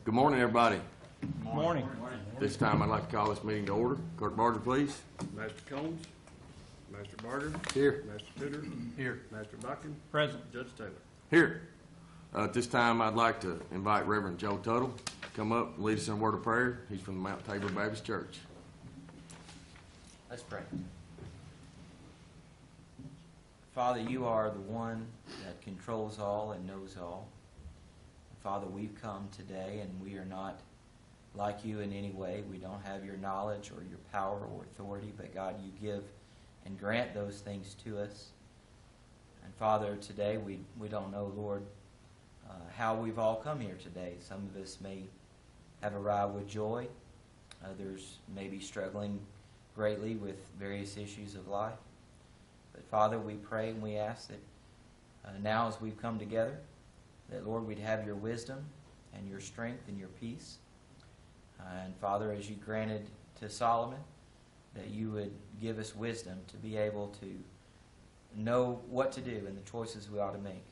Good morning, everybody. Good morning. This time I'd like to call this meeting to order. Clerk Barger, please. Master Combs. Master Barger. Here. Master Tudor. Here. Master Buckin. Present. Judge Taylor. Here. At this time, I'd like to invite Reverend Joe Tuttle to come up and lead us in a word of prayer. He's from the Mount Tabor Baptist Church. Let's pray. Father, you are the one that controls all and knows all. Father, we've come today and we are not like you in any way. We don't have your knowledge or your power or authority, but God, you give and grant those things to us. And Father, today we don't know, Lord, how we've all come here today. Some of us may have arrived with joy. Others may be struggling greatly with various issues of life. But Father, we pray and we ask that now as we've come together, that Lord, we'd have your wisdom and your strength and your peace. And Father, as you granted to Solomon, that you would give us wisdom to be able to know what to do and the choices we ought to make.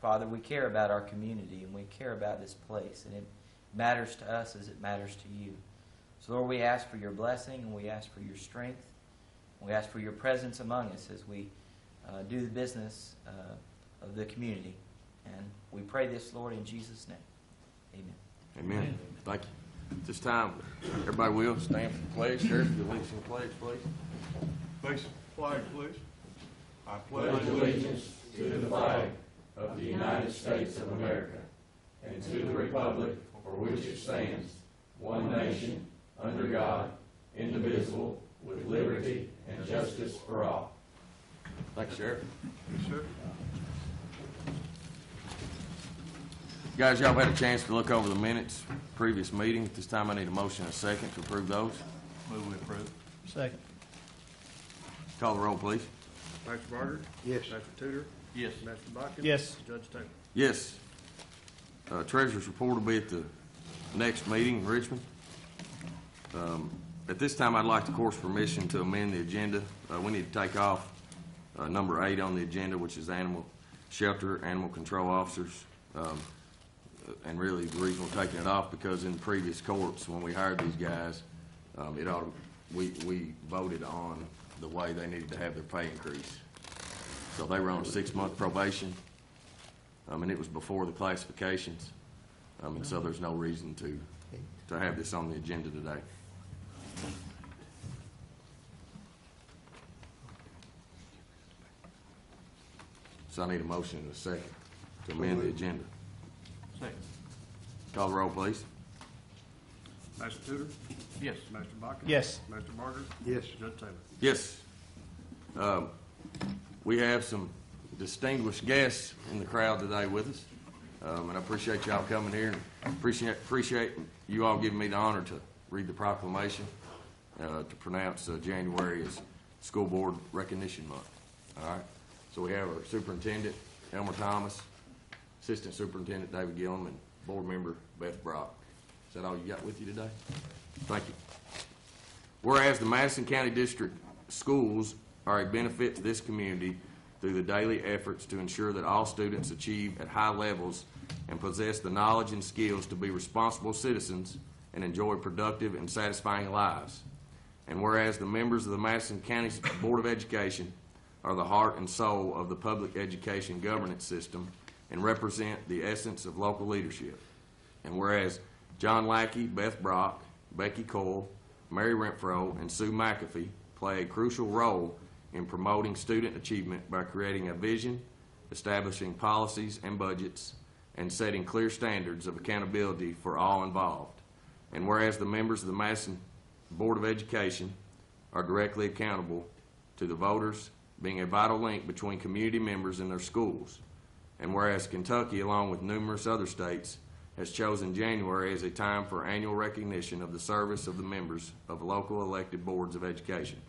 Father, we care about our community and we care about this place, and it matters to us as it matters to you. So Lord, we ask for your blessing and we ask for your strength. We ask for your presence among us as we do the business of the community. And we pray this, Lord, in Jesus' name. Amen. Amen. Thank you. At this time, everybody will stand for the pledge. Sheriff, you'll lead us in the pledge, please. Face flag, please. I pledge allegiance to the flag of the United States of America and to the republic for which it stands, one nation, under God, indivisible, with liberty and justice for all. Thank you, Sheriff. Yes, sir. Guys, y'all had a chance to look over the minutes previous meeting. At this time, I need a motion and a second to approve those. Move we approve. Second. Call the roll, please. Master Barger. Yes. Master Tudor. Yes. Master Buckin. Yes. Judge Taylor. Yes. Treasurer's report will be at the next meeting in Richmond. At this time, I'd like to course permission to amend the agenda. We need to take off number 8 on the agenda, which is animal shelter, animal control officers. And really the reason we're taking it off because in the previous courts, when we hired these guys, we voted on the way they needed to have their pay increase. So they were on a 6-month probation, and it was before the classifications, and so there's no reason to have this on the agenda today. So I need a motion and a second to amend the agenda. Second. Call the roll, please. Master Tudor. Yes. Master Buckin. Yes. Master Barger. Yes. Judge Taylor. Yes. We have some distinguished guests in the crowd today with us, and I appreciate y'all coming here, and appreciate you all giving me the honor to read the proclamation to pronounce January as School Board Recognition Month. All right. So we have our Superintendent Elmer Thomas, Assistant Superintendent David Gillum, and Board Member Beth Brock. Is that all you got with you today? Thank you. Whereas the Madison County District schools are a benefit to this community through the daily efforts to ensure that all students achieve at high levels and possess the knowledge and skills to be responsible citizens and enjoy productive and satisfying lives. And whereas the members of the Madison County Board of Education are the heart and soul of the public education governance system and represent the essence of local leadership. And whereas John Lackey, Beth Brock, Becky Cole, Mary Renfro, and Sue McAfee play a crucial role in promoting student achievement by creating a vision, establishing policies and budgets, and setting clear standards of accountability for all involved. And whereas the members of the Madison Board of Education are directly accountable to the voters, being a vital link between community members and their schools. And whereas Kentucky, along with numerous other states, has chosen January as a time for annual recognition of the service of the members of local elected boards of education.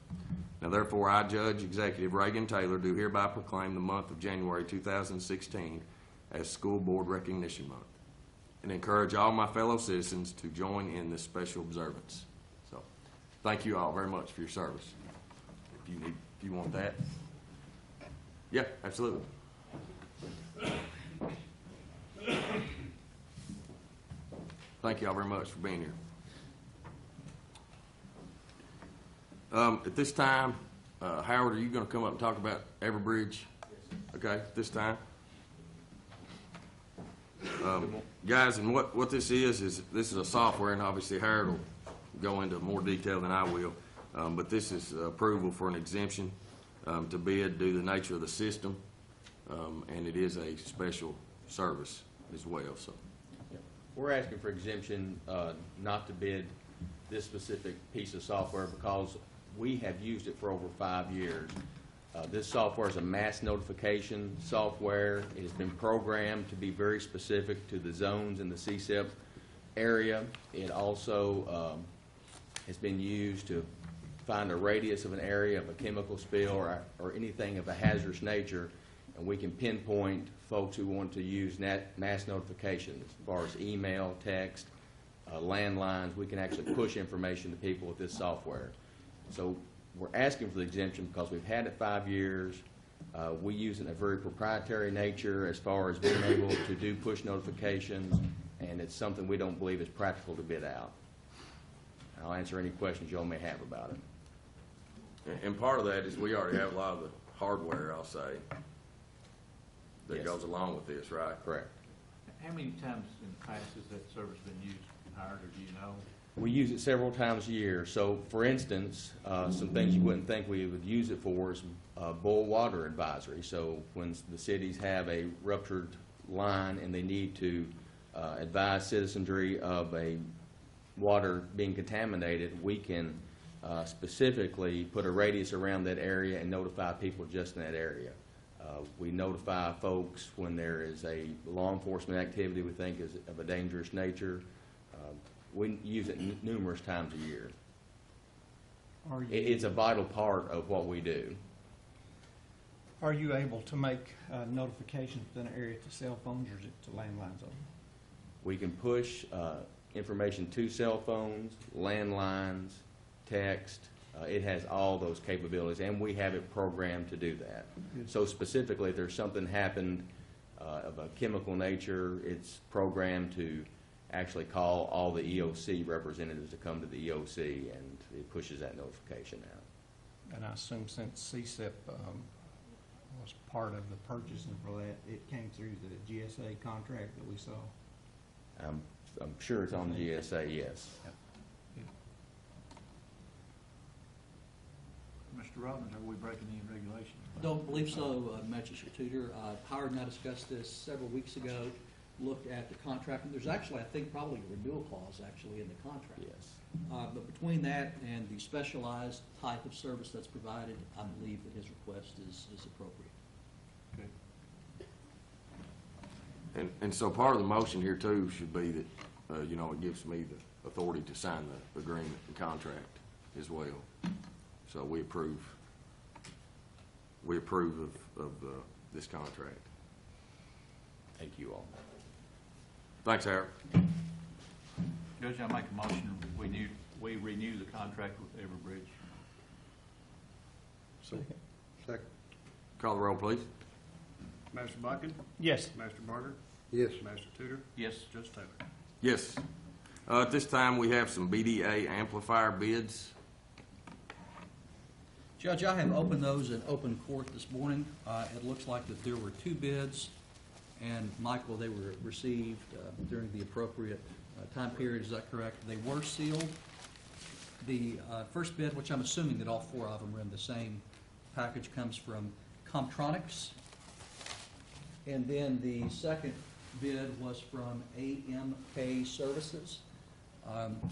Now therefore, I, Judge Executive Reagan Taylor, do hereby proclaim the month of January 2016 as School Board Recognition Month, and encourage all my fellow citizens to join in this special observance. So, thank you all very much for your service. If you want that. Yeah, absolutely. thank y'all very much for being here. At this time, Howard, are you going to come up and talk about Everbridge? Okay, at this time. Guys, and what this is this is a software, and obviously Howard will go into more detail than I will, but this is approval for an exemption to bid due to the nature of the system, and it is a special service as well. So, We're asking for exemption not to bid this specific piece of software because we have used it for over 5 years. This software is a mass notification software. It has been programmed to be very specific to the zones in the CSEP area. It also has been used to find a radius of an area of a chemical spill or anything of a hazardous nature, and we can pinpoint folks who want to use mass notifications as far as email, text, landlines. We can actually push information to people with this software. So we're asking for the exemption because we've had it 5 years. We use it in a very proprietary nature as far as being able to do push notifications, and it's something we don't believe is practical to bid out. I'll answer any questions you all may have about it. and part of that is we already have a lot of the hardware, I'll say, that Yes. goes along with this, right? Correct. How many times in the past has that service been used, Howard, or do you know? We use it several times a year. So, for instance, some things you wouldn't think we would use it for is boil water advisory. So when the cities have a ruptured line and they need to advise citizenry of a water being contaminated, we can specifically put a radius around that area and notify people just in that area. We notify folks when there is a law enforcement activity we think is of a dangerous nature. We use it numerous times a year. It's a vital part of what we do. Are you able to make notifications within an area to cell phones, or is it to landlines only? We can push information to cell phones, landlines, text. It has all those capabilities, and we have it programmed to do that. Good. So specifically, if there's something happened of a chemical nature, it's programmed to actually call all the EOC representatives to come to the EOC, and it pushes that notification out. And I assume since CSEP was part of the purchasing for that, it came through the GSA contract that we saw. I'm sure it's on GSA, yes. Mr. Robbins, are we breaking any regulations? Don't believe so, Magistrate Tutor. Howard and I discussed this several weeks ago, looked at the contract, and there's actually, I think, probably a renewal clause actually in the contract. Yes. But between that and the specialized type of service that's provided, I believe that his request is appropriate. Okay. And so part of the motion here too should be that, it gives me the authority to sign the agreement and contract as well. So we approve of this contract. Thank you all. Thanks, Howard. Judge, I make a motion, we renew the contract with Everbridge. Second. Call the roll, please. Master Bucking? Yes. Master Barger? Yes. Master Tudor? Yes. Judge Taylor? Yes. At this time, we have some BDA amplifier bids. Judge, I have opened those in open court this morning. It looks like that there were 2 bids, and Michael, they were received during the appropriate time period. Is that correct? They were sealed. The first bid, which I'm assuming that all 4 of them are in the same package, comes from Comtronics. And then the second bid was from AMK Services.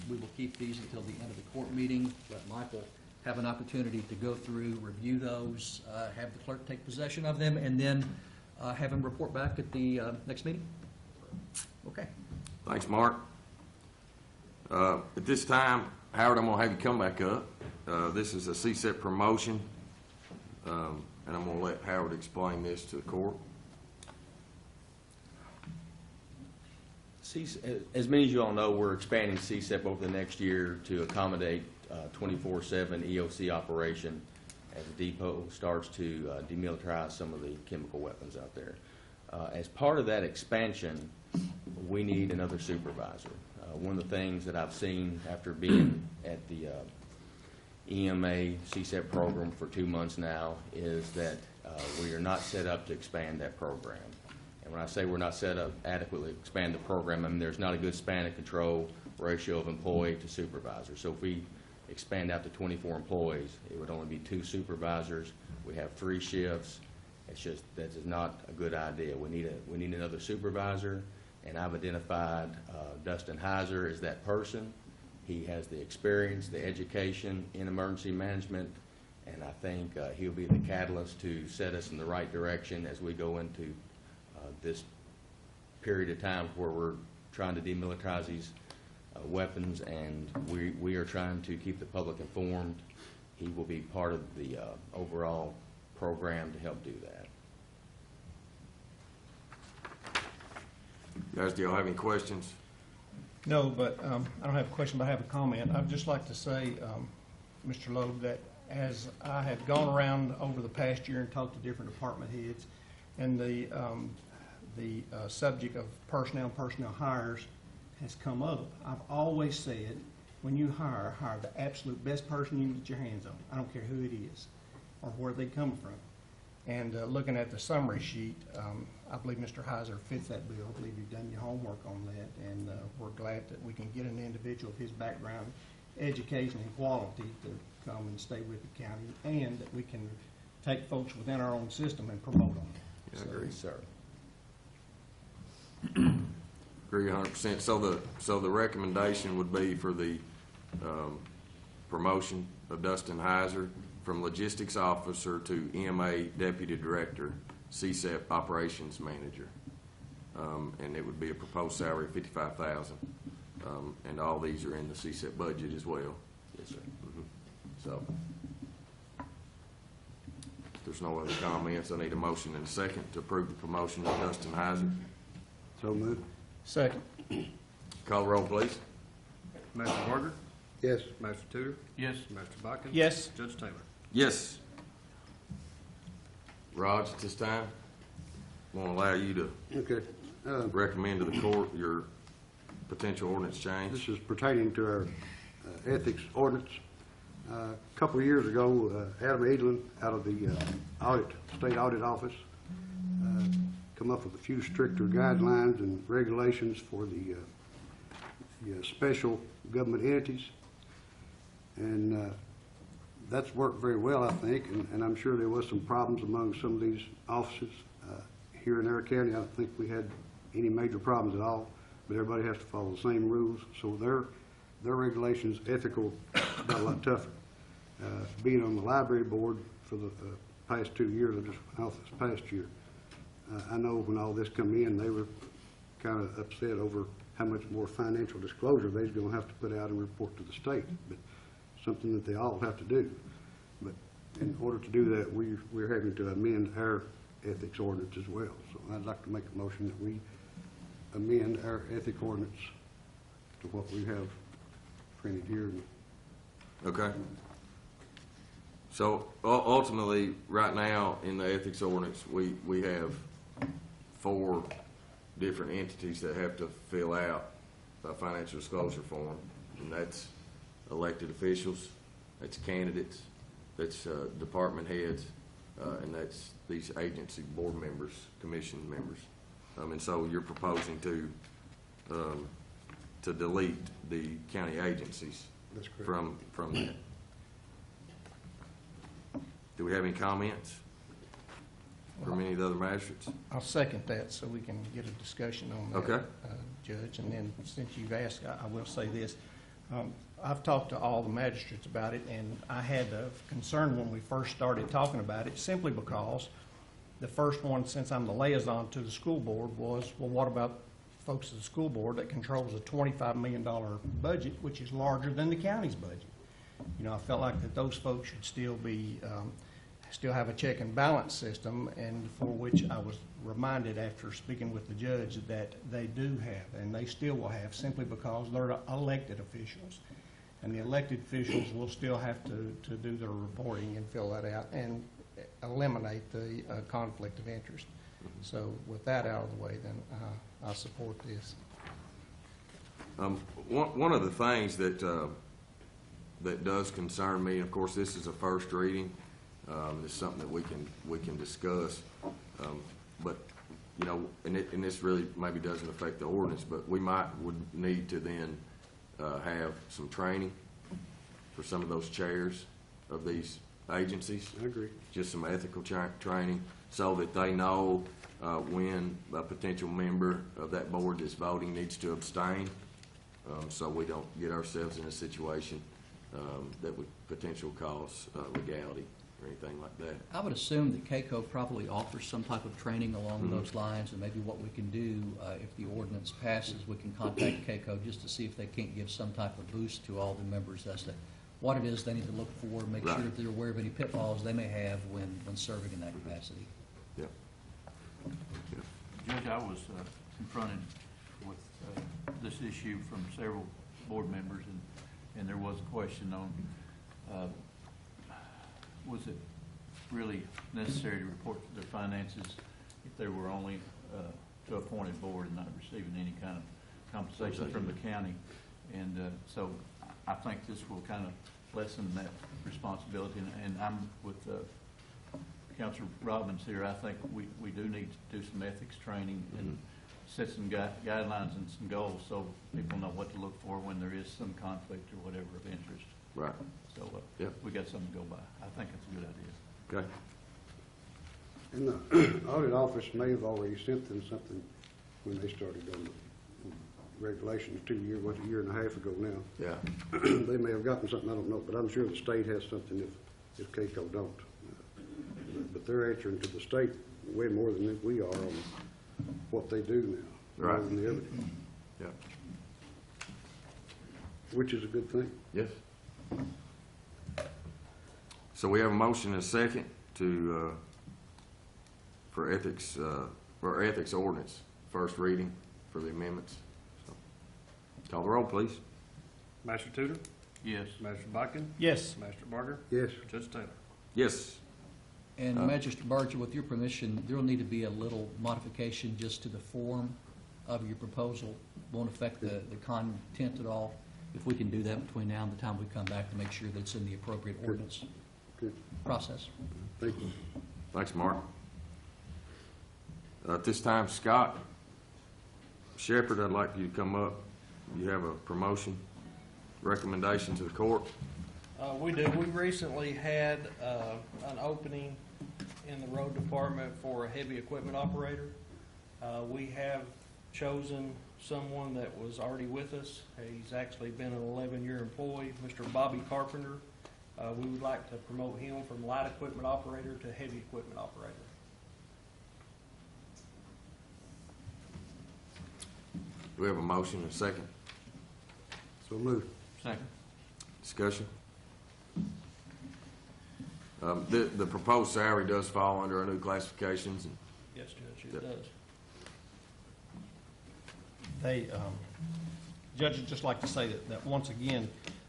We will keep these until the end of the court meeting, let Michael have an opportunity to go through, review those, have the clerk take possession of them, and then have him report back at the next meeting. Okay. Thanks, Mark. At this time, Howard, I'm going to have you come back up. This is a CSEP promotion, and I'm going to let Howard explain this to the court. As many as you all know, we're expanding CSEP over the next year to accommodate 24/7 EOC operation as the depot starts to demilitarize some of the chemical weapons out there. As part of that expansion, we need another supervisor. One of the things that I've seen after being at the EMA CSEP program for 2 months now is that we are not set up to expand that program. And when I say we're not set up adequately to expand the program, I mean there's not a good span of control ratio of employee to supervisor. So if we expand out to 24 employees, it would only be 2 supervisors. We have 3 shifts. It's just, that is not a good idea. We need another supervisor, and I've identified Dustin Heiser as that person. He has the experience, the education in emergency management, and I think he'll be the catalyst to set us in the right direction as we go into this period of time where we're trying to demilitarize these weapons, and we are trying to keep the public informed. He will be part of the overall program to help do that. Guys, do y'all have any questions? No, but I don't have a question, but I have a comment. I'd just like to say, Mr. Loeb, that as I have gone around over the past year and talked to different department heads, and the subject of personnel hires has come up, I've always said, when you hire the absolute best person you can get your hands on. I don't care who it is or where they come from. And looking at the summary sheet, I believe Mr. Heiser fits that bill. I believe you've done your homework on that, and we're glad that we can get an individual of his background, education, and quality to come and stay with the county, and that we can take folks within our own system and promote them. Yeah, I agree. Sir. Agree 100%. So the recommendation would be for the promotion of Dustin Heiser from logistics officer to EMA deputy director, CSEP operations manager, and it would be a proposed salary of $55,000, and all these are in the CSEP budget as well. Yes, sir. So, if there's no other comments, I need a motion and a second to approve the promotion of Dustin Heiser. So moved. Second. Call the roll, please. Master Barger? Yes. Master Tudor? Yes. Master Bucking? Yes. Judge Taylor? Yes. Raj, at this time, I want to allow you to Okay. recommend to the court your potential ordinance This change. is pertaining to our ethics ordinance. A couple of years ago, Adam Edlin out of the state audit office come up with a few stricter guidelines and regulations for the special government entities. And that's worked very well, I think, and I'm sure there was some problems among some of these offices. Here in our county, I don't think we had any major problems at all, but everybody has to follow the same rules. So their regulations, ethical, about a lot tougher. Being on the library board for the past 2 years, I just went off this past year, I know when all this come in, they were kind of upset over how much more financial disclosure they're going to have to put out and report to the state, but something that they all have to do. But in order to do that, we're having to amend our ethics ordinance as well. So I'd like to make a motion that we amend our ethics ordinance to what we have printed here. Okay. So ultimately, right now, in the ethics ordinance, we have 4 different entities that have to fill out a financial disclosure form, and that's elected officials, that's candidates, that's department heads, and that's these agency board members, commission members. And so you're proposing to delete the county agencies. That's correct. From that. Do we have any comments from any of the other magistrates? I'll second that so we can get a discussion on that, Okay. Judge. And then since you've asked, I will say this. I've talked to all the magistrates about it, and I had a concern when we first started talking about it, simply because the first one, since I'm the liaison to the school board, was, well, what about folks at the school board that controls a $25 million budget, which is larger than the county's budget? You know, I felt like that those folks should still be, still have a check and balance system, and for which I was reminded after speaking with the judge that they do have, and they still will have, simply because they're elected officials. And the elected officials will still have to do their reporting and fill that out and eliminate the conflict of interest. So with that out of the way, then I support this. One of the things that that does concern me, and of course, this is a first reading. It's something that we can discuss, but you know, and this really maybe doesn't affect the ordinance, but we would need to then have some training for some of those chairs of these agencies. I agree. Just some ethical training so that they know when a potential member of that board that's voting needs to abstain, so we don't get ourselves in a situation that would potentially cause legality or anything like that. I would assume that CAECO probably offers some type of training along those lines, and maybe what we can do, if the ordinance passes, we can contact CAECO just to see if they can't give some type of boost to all the members as to what it is they need to look for, make sure Right. that they're aware of any pitfalls they may have when serving in that capacity. Yep. Judge, I was confronted with this issue from several board members, and there was a question on, was it really necessary to report their finances if they were only to appointed board and not receiving any kind of compensation from the county? And so I think this will kind of lessen that responsibility, and I'm with Councilor Robbins here. I think we do need to do some ethics training and set some guidelines and some goals so people know what to look for when there is some conflict or whatever of interest. Right. So Yep. we got something to go by. I think it's a good idea. Okay. And the audit office may have already sent them something when they started on the regulations a year and a half ago now. Yeah. They may have gotten something, I don't know, but I'm sure the state has something if CAECO don't. But they're answering to the state way more than we are on what they do now. Right. More than the other, Yeah. which is a good thing. Yes. So we have a motion and a second to, for ethics ordinance, first reading for the amendments. So, call the roll, please. Master Tudor? Yes. Master Botkin? Yes. Master Barger? Yes. Judge Taylor? Yes. And Magistrate Barger, with your permission, there will need to be a little modification just to the form of your proposal. Won't affect the content at all. If we can do that between now and the time we come back to make sure that it's in the appropriate ordinance Good. process. Thank you. Thanks, Mark. At this time, Scott Shepherd, I'd like you to come up. You have a promotion recommendation to the court. We do. We recently had an opening in the road department for a heavy equipment operator. We have chosen someone that was already with us. He's actually been an 11-year employee, Mr. Bobby Carpenter. We would like to promote him from light equipment operator to heavy equipment operator. Do we have a motion and a second? So moved. Second. Discussion? The proposed salary does fall under our new classifications. And Yes, Judge, Yep. it does. They, Judge, would just like to say that once again,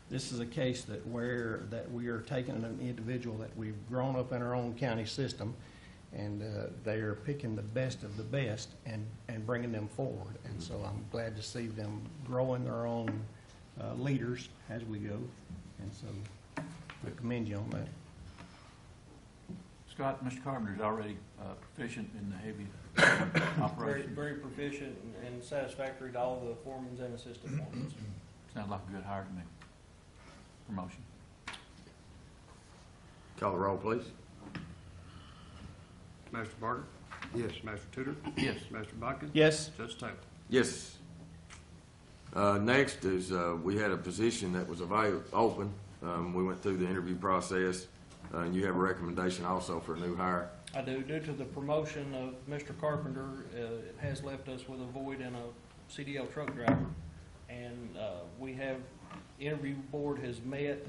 this is a case that we are taking an individual that we've grown up in our own county system, and they are picking the best of the best and bringing them forward. And so I'm glad to see them growing their own leaders as we go. And so I commend you on that. Scott, Mr. Carpenter's already proficient in the heavy Very, operations. very proficient and satisfactory to all the foremans and assistant foremans. Sounds like a good hire to me. Promotion. call the roll, please. Master Barger? Yes. Master Tudor? Yes. Master Botkin? Yes. Judge Taylor? Yes. Next is, we had a position that was open. We went through the interview process, and you have a recommendation also for a new hire. I do. Due to the promotion of Mr. Carpenter, it has left us with a void in a CDL truck driver. And we have, interview board has met.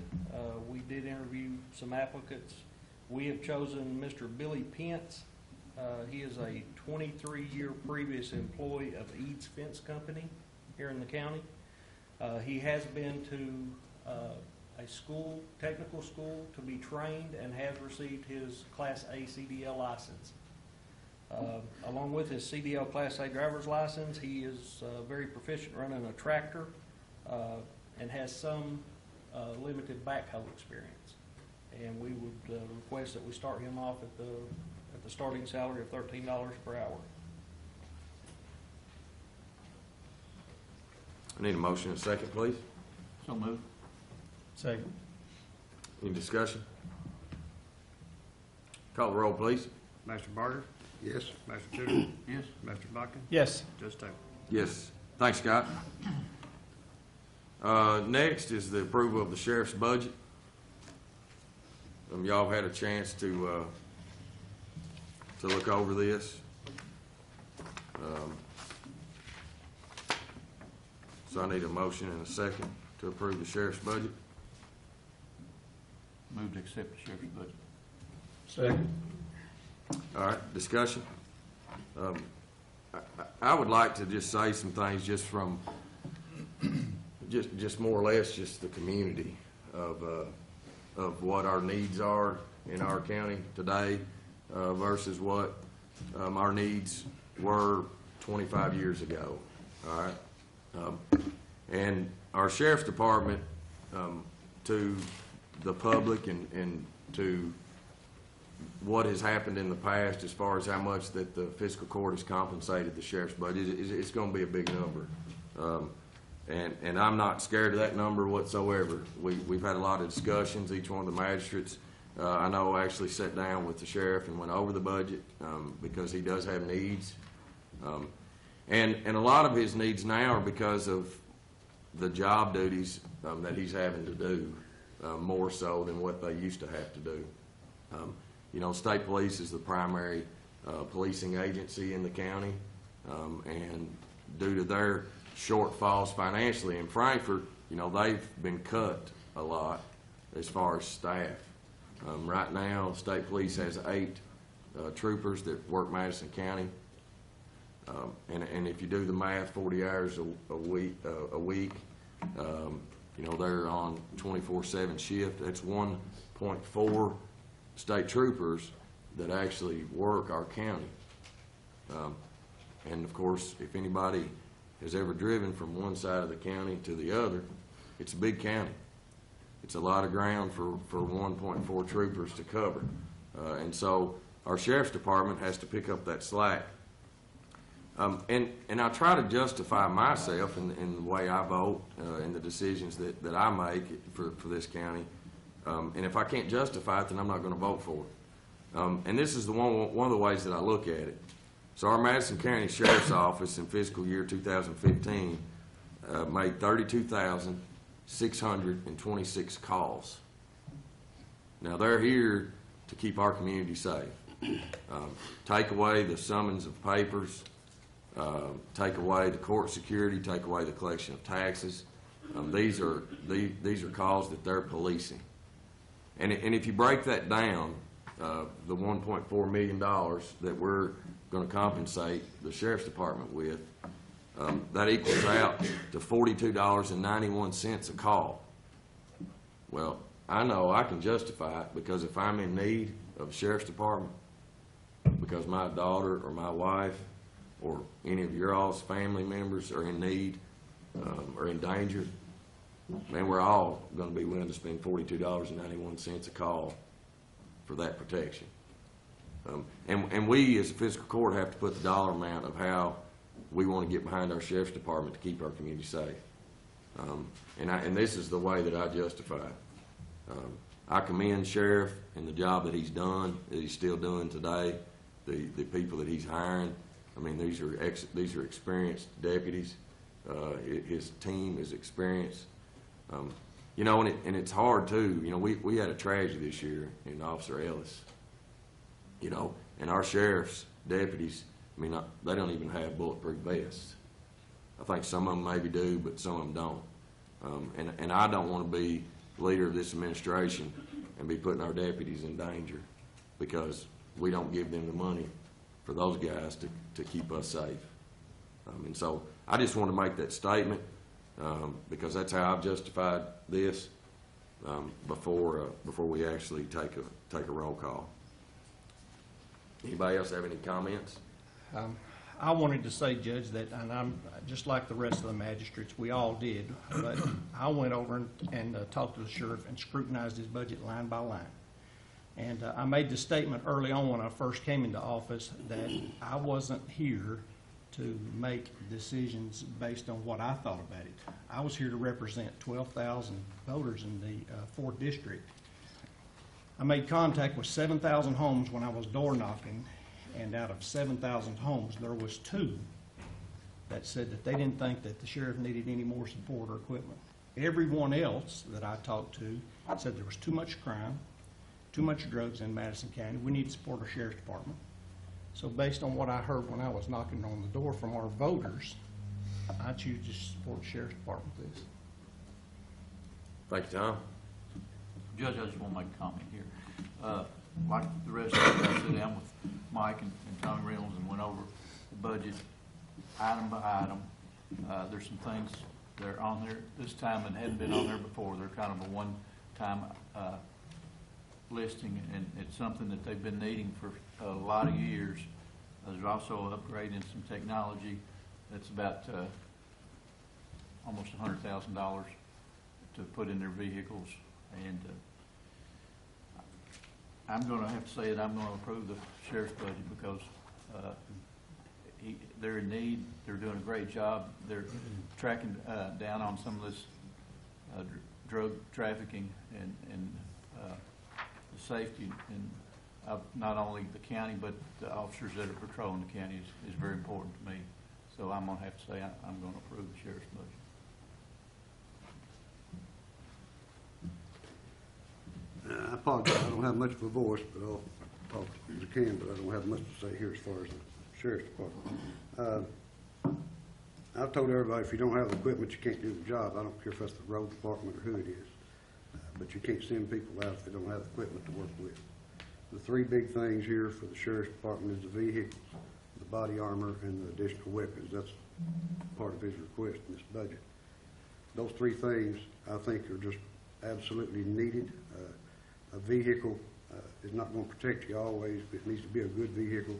We did interview some applicants. We have chosen Mr. Billy Pence. He is a 23-year previous employee of Eads Fence Company here in the county. He has been to a school, technical school, to be trained and has received his Class A CDL license. Along with his CDL Class A driver's license, he is very proficient running a tractor and has some limited backhoe experience. And we would request that we start him off at the starting salary of $13 per hour. I need a motion and a second, please. So moved. Second. Any discussion? Call the roll, please. Master Barger, Yes. Master Tudor, Yes. Master Bucking, Yes. Judge Taylor. Yes. Thanks, Scott. Next is the approval of the sheriff's budget. Y'all had a chance to look over this. So I need a motion and a second to approve the sheriff's budget. Move to accept the sheriff's budget. Second. All right, discussion. I would like to just say some things just from, just more or less just the community of what our needs are in our county today versus what our needs were 25 years ago. All right. And our sheriff's department, to the public and to what has happened in the past as far as how much that the fiscal court has compensated the sheriff's budget, it's going to be a big number. And I'm not scared of that number whatsoever. We've had a lot of discussions. Each one of the magistrates, I know, actually sat down with the sheriff and went over the budget because he does have needs. And a lot of his needs now are because of the job duties that he's having to do more so than what they used to have to do. You know, state police is the primary policing agency in the county, and due to their shortfalls financially in Frankfort, you know, they've been cut a lot as far as staff. Right now, state police has 8 troopers that work Madison County, and if you do the math, 40 hours a week, you know, they're on 24/7 shift. That's 1.4 state troopers that actually work our county. And of course, if anybody has ever driven from one side of the county to the other, it's a big county. It's a lot of ground for 1.4 troopers to cover. And so our sheriff's department has to pick up that slack. And I try to justify myself in the way I vote and the decisions that I make for this county. And if I can't justify it, then I'm not going to vote for it. And this is the one of the ways that I look at it. So our Madison County Sheriff's Office in fiscal year 2015 made 32,626 calls. Now they're here to keep our community safe. Take away the summons of papers, take away the court security, take away the collection of taxes. These are calls that they're policing. And if you break that down, the $1.4 million that we're going to compensate the sheriff's department with, that equals out to $42.91 a call. Well, I know I can justify it because if I'm in need of a sheriff's department, because my daughter or my wife or any of your all's family members are in need or in danger, man, we're all going to be willing to spend $42.91 a call for that protection. And we as a fiscal court have to put the dollar amount of how we want to get behind our sheriff's department to keep our community safe. And this is the way that I justify it. I commend Sheriff and the job that he's done, that he's still doing today, the people that he's hiring. I mean, these are experienced deputies. His team is experienced. You know, and it's hard too. You know, we had a tragedy this year in Officer Ellis. You know, and our sheriff's deputies, I mean, they don't even have bulletproof vests. I think some of them maybe do, but some of them don't. And I don't want to be leader of this administration and be putting our deputies in danger because we don't give them the money for those guys to keep us safe. And so I just want to make that statement because that's how I've justified this before we actually take a roll call. Anybody else have any comments? I wanted to say, Judge, that, and I'm, just like the rest of the magistrates, we all did, but I went over and talked to the sheriff and scrutinized his budget line by line. And I made the statement early on when I first came into office that I wasn't here to make decisions based on what I thought about it. I was here to represent 12,000 voters in the 4th District. I made contact with 7,000 homes when I was door knocking, and out of 7,000 homes, there was 2 that said that they didn't think that the sheriff needed any more support or equipment. Everyone else that I talked to said there was too much crime, too much drugs in Madison County. We need to support our sheriff's department. So based on what I heard when I was knocking on the door from our voters, I choose to support the sheriff's department with this. Thank you, Tom. Judge, I just want to make a comment here. Like the rest of you, I sat down with Mike and Tommy Reynolds and went over the budget item by item. There's some things that are on there this time and hadn't been on there before. They're kind of a one-time listing, and it's something that they've been needing for a lot of years. There's also an upgrade in some technology that's about almost $100,000 to put in their vehicles. And I'm going to have to say that I'm going to approve the sheriff's budget because they're in need. They're doing a great job. They're tracking down on some of this drug trafficking and the safety and not only the county but the officers that are patrolling the county is very important to me. So I'm going to have to say I'm going to approve the sheriff's budget. I apologize, I don't have much of a voice, but I'll talk as I can, but I don't have much to say here as far as the sheriff's department. I've told everybody, if you don't have the equipment, you can't do the job. I don't care if that's the road department or who it is. But you can't send people out if they don't have the equipment to work with. The 3 big things here for the sheriff's department is the vehicles, the body armor, and the additional weapons. That's part of his request in this budget. Those 3 things, I think, are just absolutely needed. A vehicle is not going to protect you always, but it needs to be a good vehicle.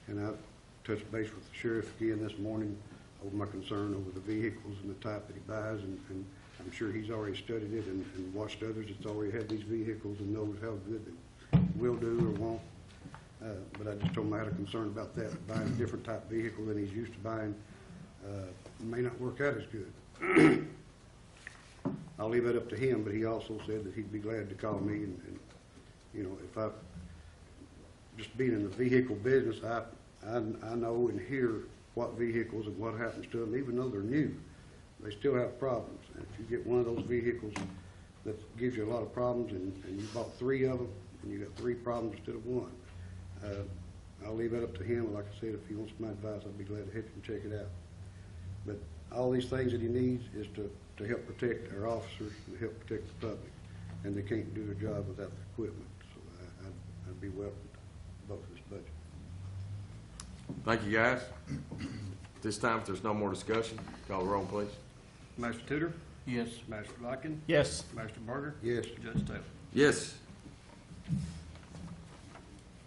And I've touched base with the sheriff again this morning over my concern over the vehicles and the type that he buys, and I'm sure he's already studied it and watched others that's already had these vehicles and knows how good they will do or won't. But I just told him I had a concern about that. Buying a different type of vehicle than he's used to buying may not work out as good. I'll leave that up to him, but he also said that he'd be glad to call me and you know, if I, just being in the vehicle business, I know and hear what vehicles and what happens to them, even though they're new, they still have problems. And if you get one of those vehicles that gives you a lot of problems and you bought 3 of them and you got 3 problems instead of 1, I'll leave that up to him. Like I said, if he wants my advice, I'd be glad to help him check it out. But all these things that he needs is to help protect our officers and help protect the public, and they can't do their job without the equipment. So I'd be welcome to vote for this budget. Thank you, guys. This time, if there's no more discussion, call the roll, please. Master Tudor, Yes. Master Bodkin, Yes. Master Barger, Yes. Judge Taylor. Yes.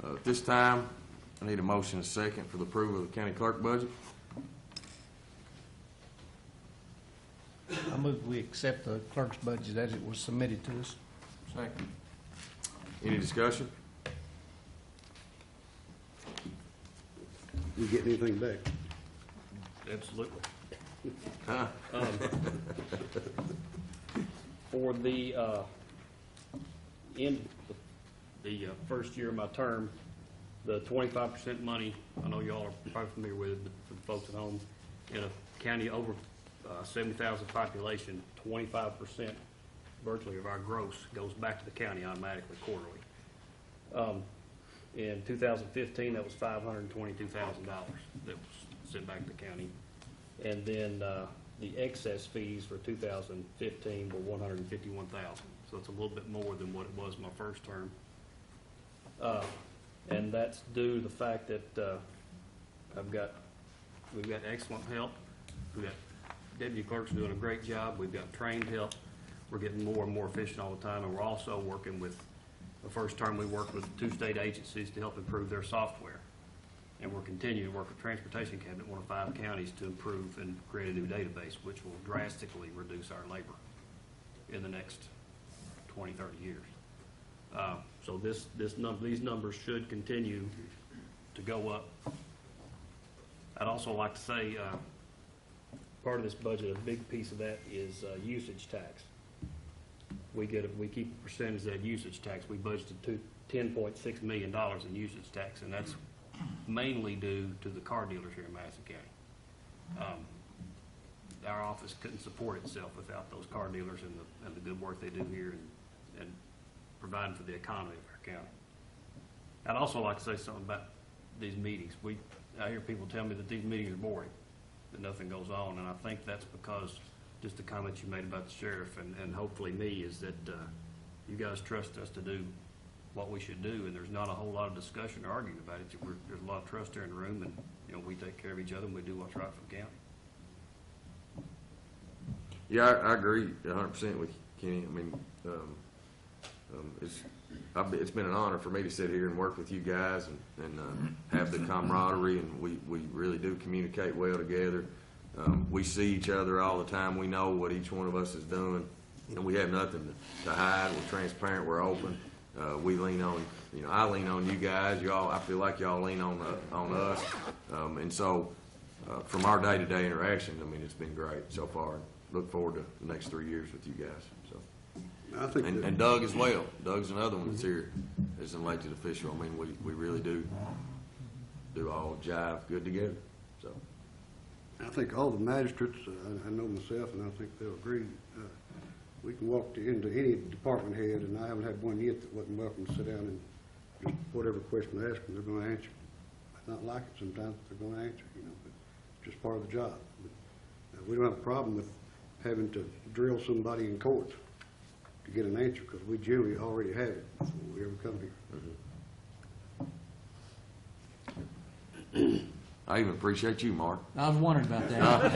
At this time, I need a motion and a second for the approval of the county clerk budget. I move we accept the clerk's budget as it was submitted to us. Second. Any discussion? You getting anything back? Absolutely. Huh? For the end of the first year of my term, the 25% money, I know y'all are probably familiar with it, but for the folks at home, in a county over 70,000 population, 25% virtually of our gross goes back to the county automatically quarterly. In 2015, that was $522,000 that was sent back to the county. And then the excess fees for 2015 were $151,000. So it's a little bit more than what it was my first term. And that's due to the fact that we've got excellent help. We've got deputy clerks doing a great job. We've got trained help. We're getting more and more efficient all the time, and we're also working with, the first term we worked with 2 state agencies to help improve their software. And we're continuing to work with Transportation Cabinet, one of 5 counties, to improve and create a new database, which will drastically reduce our labor in the next 20, 30 years. So these numbers should continue to go up. I'd also like to say, part of this budget, a big piece of that is usage tax. We keep a percentage of that usage tax. We budgeted $10.6 million in usage tax, and that's mainly due to the car dealers here in Madison County. Our office couldn't support itself without those car dealers and the good work they do here and providing for the economy of our county. I'd also like to say something about these meetings. I hear people tell me that these meetings are boring, that nothing goes on, and I think that's because just the comments you made about the sheriff and hopefully me is that you guys trust us to do what we should do, and there's not a whole lot of discussion or arguing about it. There's a lot of trust here in the room, and we take care of each other and we do what's right for the county. Yeah, I agree 100% with you, Kenny. I mean, it's been an honor for me to sit here and work with you guys and have the camaraderie, and we really do communicate well together. We see each other all the time. We know what each one of us is doing. We have nothing to hide. We're transparent. We're open. We lean on, I lean on you guys. I feel like y'all lean on us. And so, from our day-to-day interaction, I mean, it's been great so far. Look forward to the next 3 years with you guys. So, I think and Doug as well. Doug's another one that's here as an elected official. I mean, we really do all jive good together. So, I think all the magistrates, I know myself, and I think they'll agree, we can walk into any department head, and I haven't had one yet that wasn't welcome to sit down and just whatever question I ask them, they're going to answer. I not like it sometimes, but they're going to answer, but it's just part of the job. But, we don't have a problem with having to drill somebody in court to get an answer, because we generally already have it before we ever come here. I even appreciate you, Mark. I was wondering about that.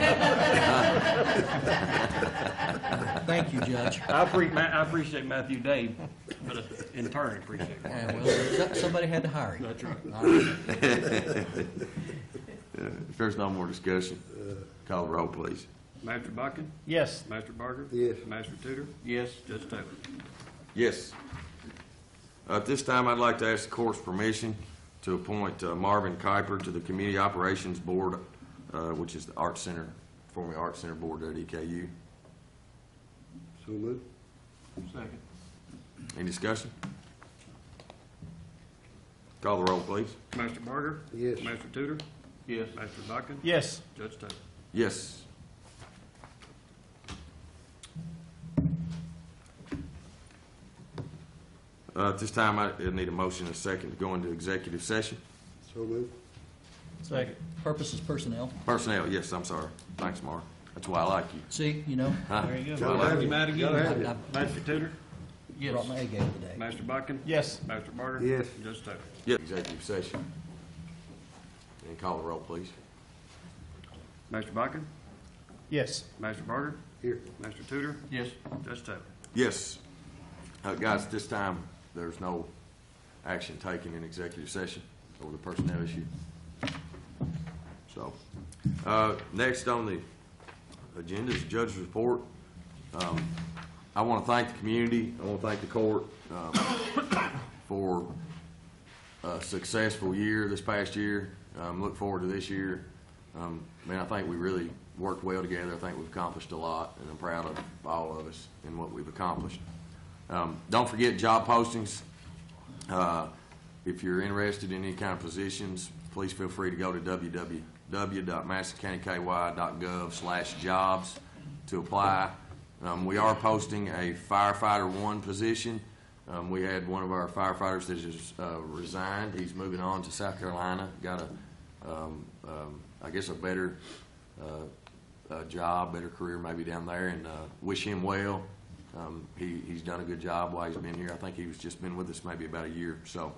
Thank you, Judge. I appreciate Matthew Dave, but in turn, appreciate it. Yeah, well, somebody had to hire him. That's right. All right. If there's no more discussion, call the roll, please. Master Buckin? Yes. Master Barger? Yes. Master Tudor? Yes. Judge Taylor? Yes. At this time, I'd like to ask the court's permission to appoint Marvin Kuiper to the Community Operations Board, which is the Art Center, formerly Art Center Board at EKU. So moved. Second. Any discussion? Call the roll, please. Master Barger? Yes. Master Tudor? Yes. Master Buckin? Yes. Judge Taylor? Yes. At this time, I need a motion and a second to go into executive session. So moved. Second. Purpose is personnel. Personnel, yes, I'm sorry. Thanks, Mark. That's why I like you. See, Huh? There you go. Gotta have you. Matt again? Gotta have you. I Master Tudor? brought my A game today. Master Buckin? Yes. Master Barger? Yes. Judge Taylor? Yes. Executive session. And call the roll, please. Master Buckin? Yes. Master Barger? Here. Master Tudor? Yes. Judge Taylor? Yes. Guys, at this time, there's no action taken in executive session over the personnel issue. So, next on the agenda is the judge's report. I want to thank the community. I want to thank the court for a successful year this past year. Look forward to this year. I think we really worked well together. I think we've accomplished a lot, and I'm proud of all of us in what we've accomplished. Don't forget job postings. If you're interested in any kind of positions, please feel free to go to www.madisoncountyky.gov/jobs to apply. We are posting a firefighter 1 position. We had one of our firefighters that just resigned. He's moving on to South Carolina. Got I guess a better job, better career maybe down there, and wish him well. He's done a good job while he's been here. I think he's just been with us maybe about a year. So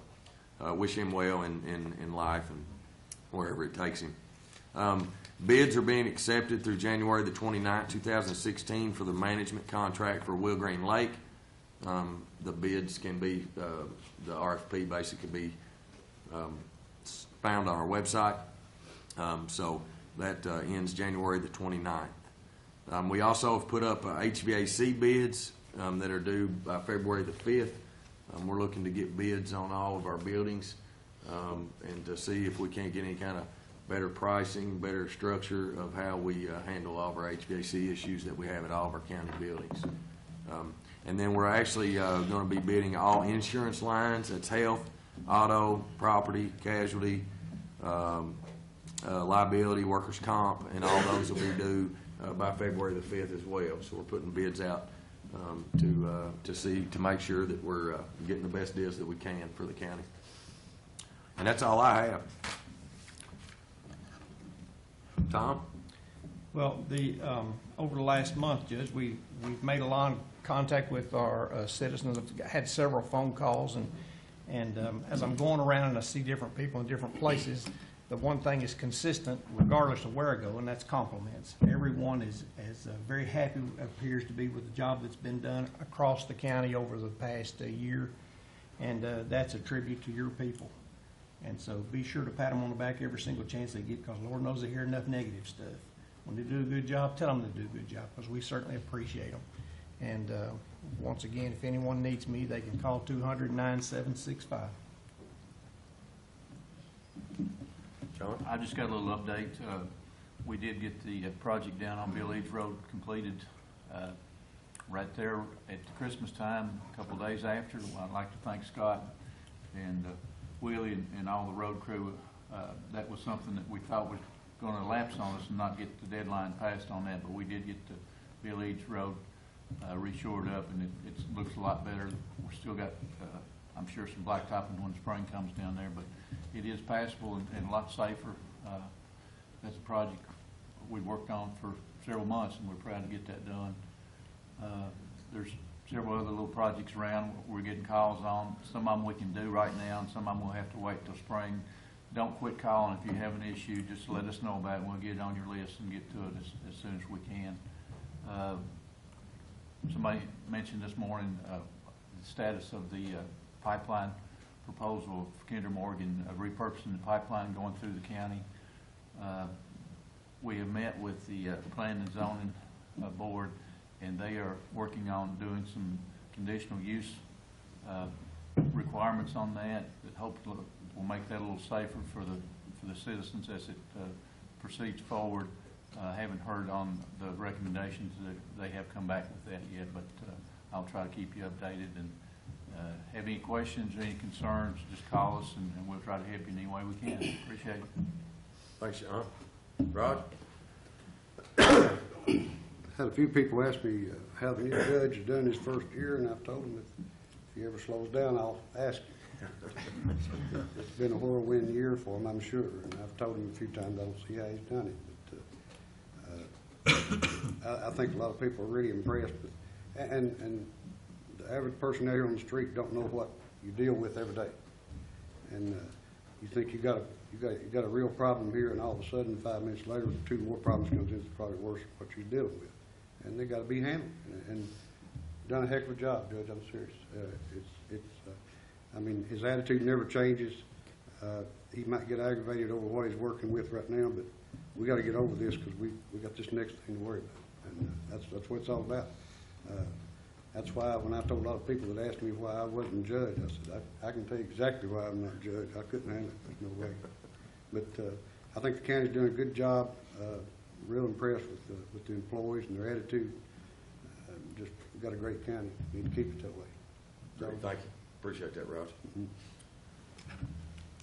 wish him well in life and wherever it takes him. Bids are being accepted through January the 29th, 2016 for the management contract for Will Green Lake. The bids can be, the RFP basically can be found on our website. So that ends January the 29th. We also have put up HVAC bids that are due by February the 5th. We're looking to get bids on all of our buildings and to see if we can't get any kind of better pricing, better structure of how we handle all of our HVAC issues that we have at all of our county buildings. And then we're actually going to be bidding all insurance lines. That's health, auto, property, casualty, liability, workers' comp, and all those will be due by February the 5th as well. So we're putting bids out to make sure that we're getting the best deals that we can for the county. And that's all I have. Tom? Well, over the last month, Judge, we've made a lot of contact with our citizens. I've had several phone calls, and as I'm going around and I see different people in different places, the one thing is consistent regardless of where I go, and that's compliments. Everyone is very happy, appears to be, with the job that's been done across the county over the past year, and that's a tribute to your people. And so be sure to pat them on the back every single chance they get, because Lord knows they hear enough negative stuff. When they do a good job, tell them to do a good job, because we certainly appreciate them. And once again, if anyone needs me, they can call 200-9765. John? I just got a little update. We did get the project down on Bill Eads Road completed right there at Christmas time, a couple days after. I'd like to thank Scott and Willie and all the road crew. That was something that we thought was going to lapse on us and not get the deadline passed on that, but we did get the Bill Eads Road reshored up, and it looks a lot better. We've still got, I'm sure, some blacktopping when spring comes down there, but it is passable and a lot safer. That's a project we worked on for several months, and we're proud to get that done. There's several other little projects around we're getting calls on. Some of them we can do right now, and some of them we'll have to wait till spring. Don't quit calling. If you have an issue, just let us know about it, and we'll get it on your list and get to it as soon as we can. Somebody mentioned this morning the status of the pipeline proposal of Kinder Morgan, repurposing the pipeline going through the county. We have met with the Planning and Zoning Board, and they are working on doing some conditional use requirements on that hopefully will make that a little safer for the citizens as it proceeds forward. Haven't heard on the recommendations that they have come back with that yet, but I'll try to keep you updated. And have any questions or any concerns, just call us, and we'll try to help you in any way we can. Appreciate it. Thanks, John. Rod? Had a few people ask me how the new judge has done his first year, and I've told them that if he ever slows down, I'll ask him. It's been a whirlwind year for him, I'm sure, and I've told him a few times I don't see how he's done it. But I think a lot of people are really impressed with, and the average person out here on the street don't know what you deal with every day, and you think you got a real problem here, and all of a sudden 5 minutes later, 2 more problems comes in. It's probably worse than what you're dealing with, and they got to be handled. And done a heck of a job, Judge. I'm serious. I mean, his attitude never changes. He might get aggravated over what he's working with right now, but we got to get over this because we got this next thing to worry about, and that's what it's all about. That's why when I told a lot of people that asked me why I wasn't judge, I said I can tell you exactly why I'm not judge. I couldn't handle it. There's no way. But I think the county's doing a good job. Real impressed with the employees and their attitude. Just got a great county. Need to keep it that way. Great, thank you. Appreciate that, Roger.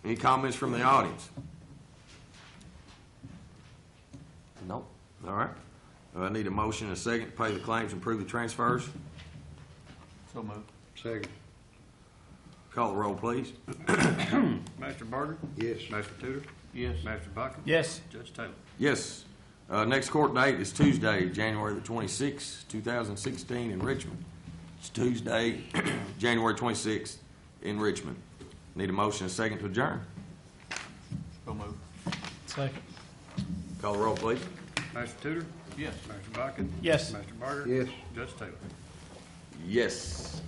Any comments from the audience? Nope. All right. I need a motion and a second to pay the claims and approve the transfers. So moved. Second. Call the roll, please. Master Barger? Yes. Master Tudor? Yes. Master Bucket? Yes. Judge Taylor? Yes. Next court date is Tuesday, January the 26th, 2016 in Richmond. It's Tuesday, January 26th in Richmond. Need a motion and a second to adjourn. So moved. Second. Call the roll, please. Master Tudor? Yes. Master Bucket? Yes. Master Barger? Yes. Judge Taylor? Yes.